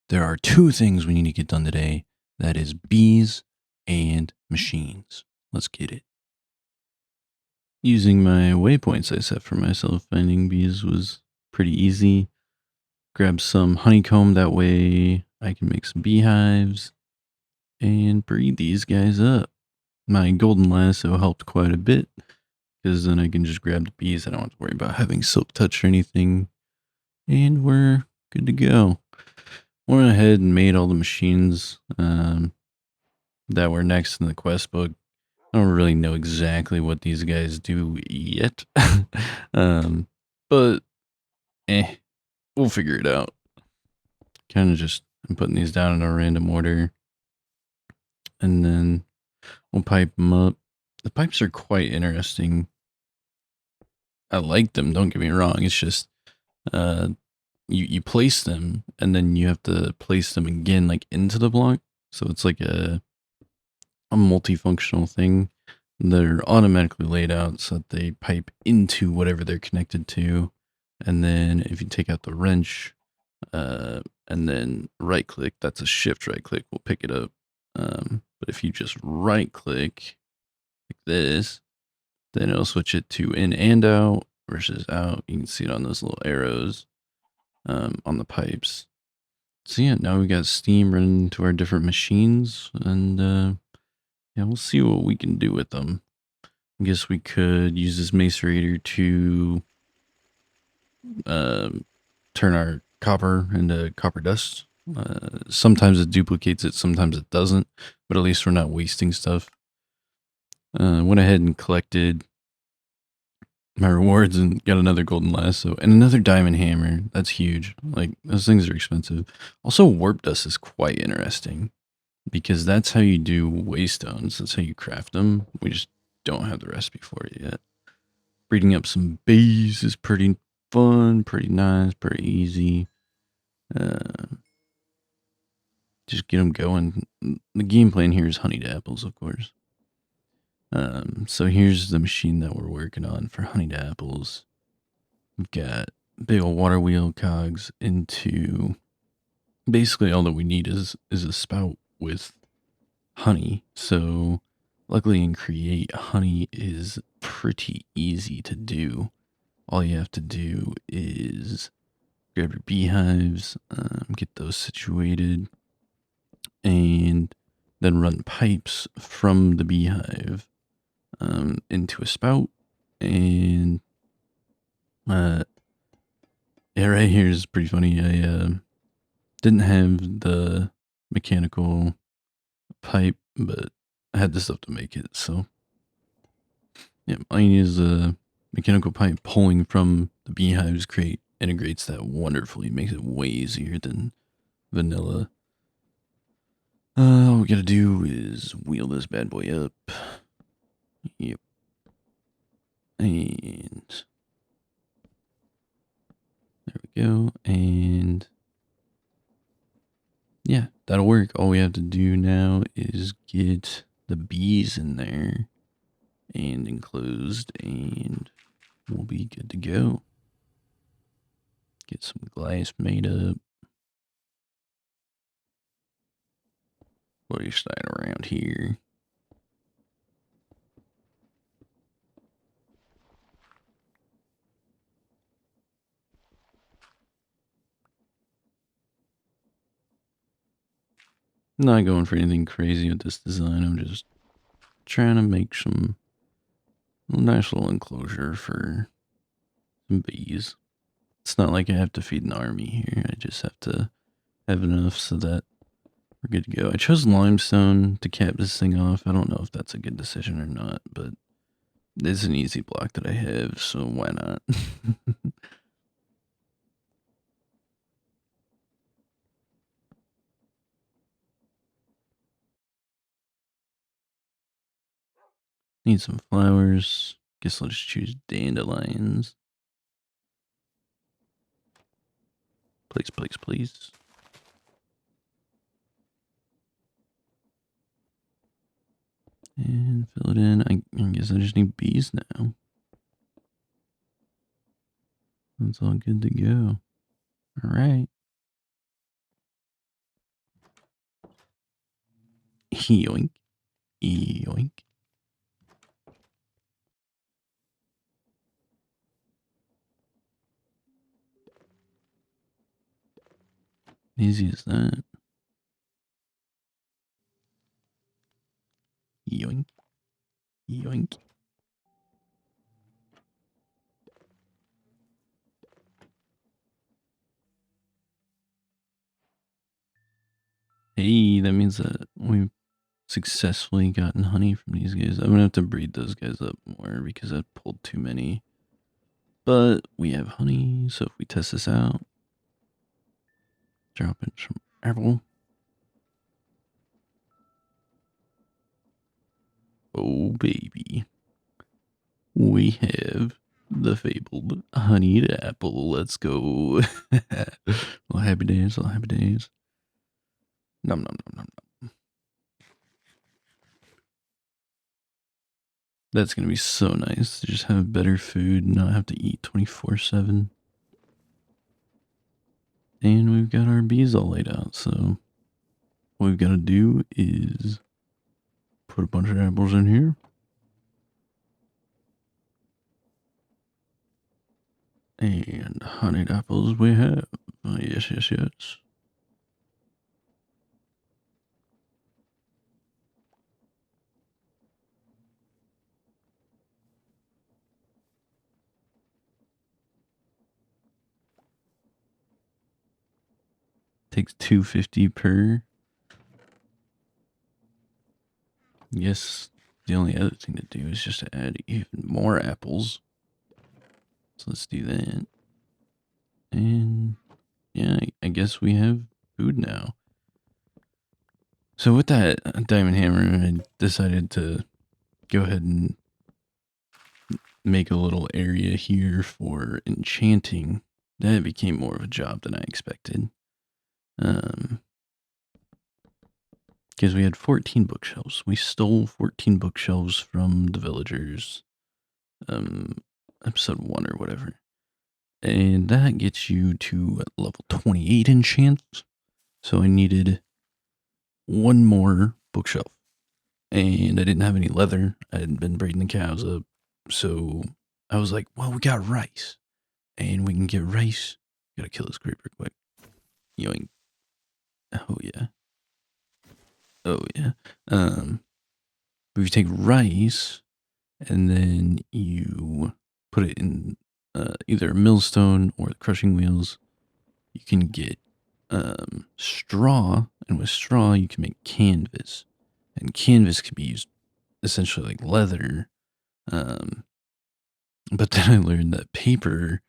there are two things we need to get done today. That is bees and machines. Let's get it. Using my waypoints I set for myself, finding bees was pretty easy. Grab some honeycomb, that way I can make some beehives and breed these guys up. My golden lasso helped quite a bit because then I can just grab the bees. I don't have to worry about having silk touch or anything. And we're good to go. Went ahead and made all the machines that were next in the quest book. I don't really know exactly what these guys do yet. um, but we'll figure it out. Kind of just I'm putting these down in a random order, and then we'll pipe them up. The pipes are quite interesting. I like them. Don't get me wrong. It's just uh, you place them, and then you have to place them again, like into the block. So it's like a multifunctional thing. They're automatically laid out so that they pipe into whatever they're connected to. And then if you take out the wrench, and then right click, that's a shift right click, will pick it up. But if you just right click like this, then it'll switch it to in and out versus out. You can see it on those little arrows on the pipes. So yeah, now we got steam running to our different machines, and yeah, we'll see what we can do with them. I guess we could use this macerator to turn our copper into copper dust. Sometimes it duplicates it, sometimes it doesn't, but at least we're not wasting stuff. Went ahead and collected my rewards and got another golden lasso and another diamond hammer. That's huge. Like, those things are expensive. Also, warp dust is quite interesting because that's how you do waystones. That's how you craft them. We just don't have the recipe for it yet. Breeding up some bees is pretty fun, pretty nice, pretty easy. Just get them going. The game plan here is honeyed apples, of course. So here's the machine that we're working on for honeyed apples. We've got big old water wheel cogs into basically all that we need is a spout with honey. So luckily in Create, honey is pretty easy to do. All you have to do is grab your beehives, get those situated, and then run pipes from the beehive into a spout. And yeah, right here is pretty funny. I didn't have the mechanical pipe, but I had the stuff to make it. So yeah, all you need is a mechanical pipe pulling from the beehives crate. Integrates that wonderfully, makes it way easier than vanilla. All we gotta do is wheel this bad boy up. Yep. And there we go. And yeah, that'll work. All we have to do now is get the bees in there and enclosed, and we'll be good to go. Get some glass made up. What are you staying around here? Not going for anything crazy with this design. I'm just trying to make some nice little enclosure for some bees. It's not like I have to feed an army here. I just have to have enough so that we're good to go. I chose limestone to cap this thing off. I don't know if that's a good decision or not, but it's an easy block that I have, so why not? Need some flowers. Guess I'll just choose dandelions. Please, please, please. And fill it in. I guess I just need bees now. That's all good to go. All right. Yoink. Yoink. Easy as that. Yoink. Yoink. Hey, that means that we've successfully gotten honey from these guys. I'm gonna have to breed those guys up more because I pulled too many. But we have honey, so if we test this out, drop in some apple. Oh baby. We have the fabled honeyed apple. Let's go. Well, happy days, all happy days. Nom nom nom nom nom. That's gonna be so nice to just have better food and not have to eat 24/7. And we've got our bees all laid out, so what we've got to do is put a bunch of apples in here. And honeyed apples we have. Yes, yes, yes. Takes 250 per. Yes, the only other thing to do is just to add even more apples. So let's do that. And yeah, I guess we have food now. So with that diamond hammer, I decided to go ahead and make a little area here for enchanting. That became more of a job than I expected. Because we had 14 bookshelves. We stole 14 bookshelves from the villagers. Episode 1 or whatever. And that gets you to level 28 enchants. So I needed one more bookshelf. And I didn't have any leather. I hadn't been breeding the cows up. So I was like, well, we got rice. And we can get rice. Gotta kill this creeper quick. Yoink. Oh, yeah. Oh, yeah. But if you take rice and then you put it in either a millstone or the crushing wheels, you can get straw, and with straw you can make canvas, and canvas can be used essentially like leather. But then I learned that paper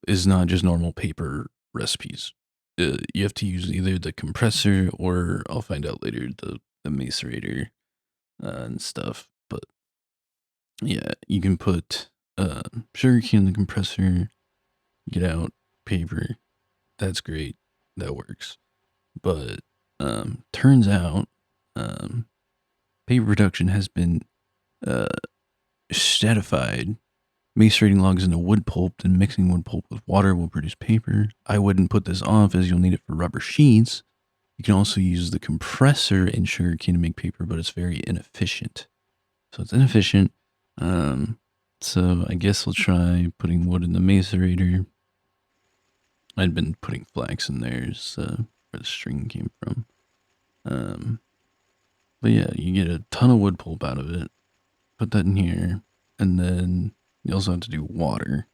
is not just normal paper recipes. You have to use either the compressor or I'll find out later the macerator and stuff. But yeah, you can put sugarcane in the compressor, get out paper. That's great. That works. But turns out paper production has been uh, stratified. Macerating logs into wood pulp and mixing wood pulp with water will produce paper. I wouldn't put this off as you'll need it for rubber sheets. You can also use the compressor in sugarcane to make paper, but it's very inefficient. So it's inefficient. So I guess we'll try putting wood in the macerator. I'd been putting flax in there, so where the string came from. But yeah, you get a ton of wood pulp out of it. Put that in here, and then you also have to do water.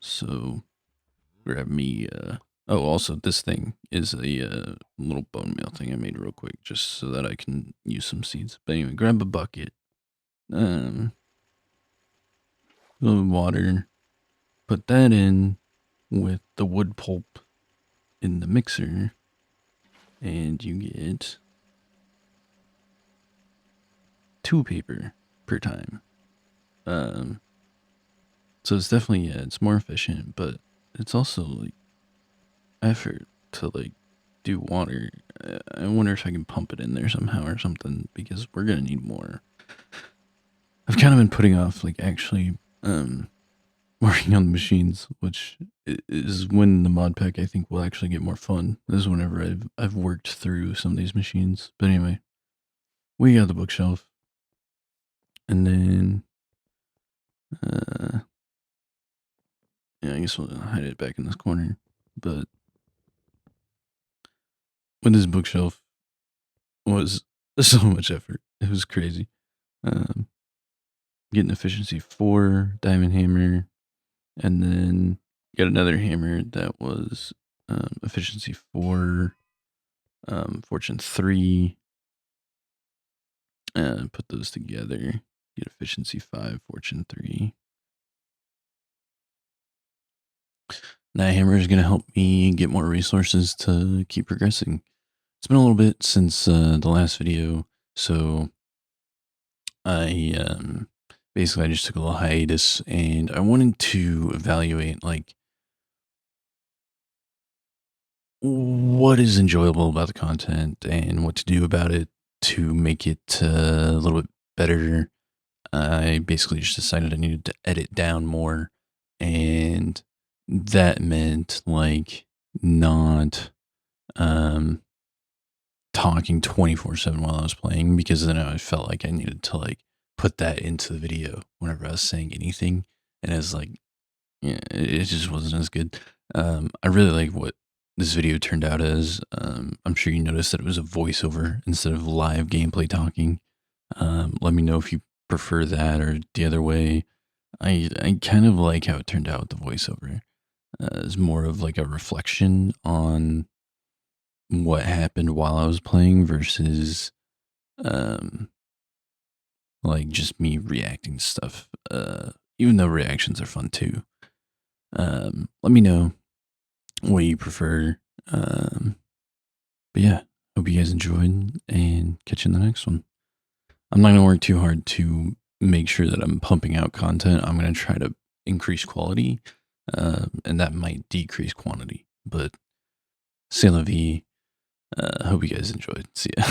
So grab me. Oh, also this thing is a little bone meal thing I made real quick, just so that I can use some seeds. But anyway, grab a bucket. A little water. Put that in with the wood pulp in the mixer, and you get 2 paper per time. So it's definitely, yeah, it's more efficient, but it's also like effort to like do water. I wonder if I can pump it in there somehow or something, because we're gonna need more. I've kind of been putting off like actually working on the machines, which is when the mod pack I think will actually get more fun. This is whenever I've worked through some of these machines. But anyway, we got the bookshelf, and then uh, yeah, I guess we'll hide it back in this corner. But with this bookshelf was so much effort. It was crazy. Um, Getting efficiency 4 diamond hammer, and then got another hammer that was efficiency 4, fortune 3. Put those together. Get efficiency 5, fortune 3. That hammer is going to help me get more resources to keep progressing. It's been a little bit since the last video, so I basically I just took a little hiatus, and I wanted to evaluate like what is enjoyable about the content and what to do about it to make it a little bit better. I basically just decided I needed to edit down more, and that meant like not um talking 24/7 while I was playing, because then I felt like I needed to like put that into the video whenever I was saying anything, and it's like, yeah, it just wasn't as good. I really like what this video turned out as. I'm sure you noticed that it was a voiceover instead of live gameplay talking. Let me know if you prefer that or the other way. I kind of like how it turned out with the voiceover. It's more of like a reflection on what happened while I was playing versus um like just me reacting to stuff. Even though reactions are fun too. Let me know what you prefer. Um but yeah, hope you guys enjoyed, and catch you in the next one. I'm not gonna work too hard to make sure that I'm pumping out content. I'm gonna try to increase quality, and that might decrease quantity. But c'est la vie. Hope you guys enjoyed. See ya.